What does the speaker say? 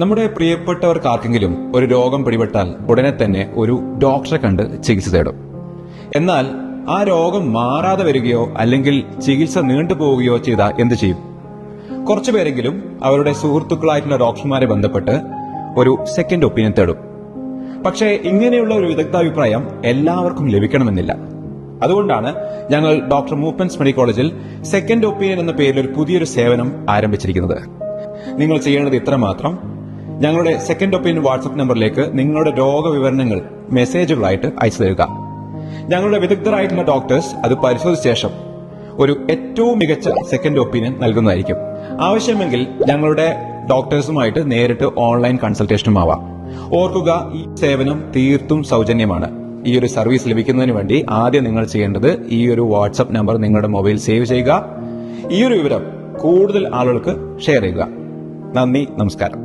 നമ്മുടെ പ്രിയപ്പെട്ടവർക്കാർക്കെങ്കിലും ഒരു രോഗം പിടിപെട്ടാൽ ഉടനെ തന്നെ ഒരു ഡോക്ടറെ കണ്ട് ചികിത്സ തേടും. എന്നാൽ ആ രോഗം മാറാതെ വരികയോ അല്ലെങ്കിൽ ചികിത്സ നീണ്ടുപോവുകയോ ചെയ്താൽ എന്ത് ചെയ്യും? കുറച്ചുപേരെങ്കിലും അവരുടെ സുഹൃത്തുക്കളായിട്ടുള്ള ഡോക്ടർമാരെ ബന്ധപ്പെട്ട് ഒരു സെക്കൻഡ് ഒപ്പീനിയൻ തേടും. പക്ഷേ ഇങ്ങനെയുള്ള ഒരു വിദഗ്ധാഭിപ്രായം എല്ലാവർക്കും ലഭിക്കണമെന്നില്ല. അതുകൊണ്ടാണ് ഞങ്ങൾ ഡോക്ടർ മൂപ്പൻസ് മെഡിക്കൽ കോളേജിൽ സെക്കൻഡ് ഒപ്പീനിയൻ എന്ന പേരിൽ ഒരു പുതിയൊരു സേവനം ആരംഭിച്ചിരിക്കുന്നത്. നിങ്ങൾ ചെയ്യേണ്ടത് ഇത്രമാത്രം: ഞങ്ങളുടെ സെക്കൻഡ് ഒപ്പീനിയൻ വാട്സ്ആപ്പ് നമ്പറിലേക്ക് നിങ്ങളുടെ രോഗവിവരണങ്ങൾ മെസ്സേജുകളായിട്ട് അയച്ചു തരിക. ഞങ്ങളുടെ വിദഗ്ധരായിട്ടുള്ള ഡോക്ടേഴ്സ് അത് പരിശോധിച്ച ശേഷം ഒരു ഏറ്റവും മികച്ച സെക്കൻഡ് ഒപ്പീനിയൻ നൽകുന്നതായിരിക്കും. ആവശ്യമെങ്കിൽ ഞങ്ങളുടെ ഡോക്ടേഴ്സുമായിട്ട് നേരിട്ട് ഓൺലൈൻ കൺസൾട്ടേഷനും ആവാം. ഓർക്കുക, ഈ സേവനം തീർത്തും സൗജന്യമാണ്. ഈ ഒരു സർവീസ് ലഭിക്കുന്നതിന് വേണ്ടി ആദ്യം നിങ്ങൾ ചെയ്യേണ്ടത് ഈ ഒരു വാട്സ്ആപ്പ് നമ്പർ നിങ്ങളുടെ മൊബൈൽ സേവ് ചെയ്യുക. ഈ ഒരു വിവരം കൂടുതൽ ആളുകൾക്ക് ഷെയർ ചെയ്യുക. നന്ദി, നമസ്കാരം.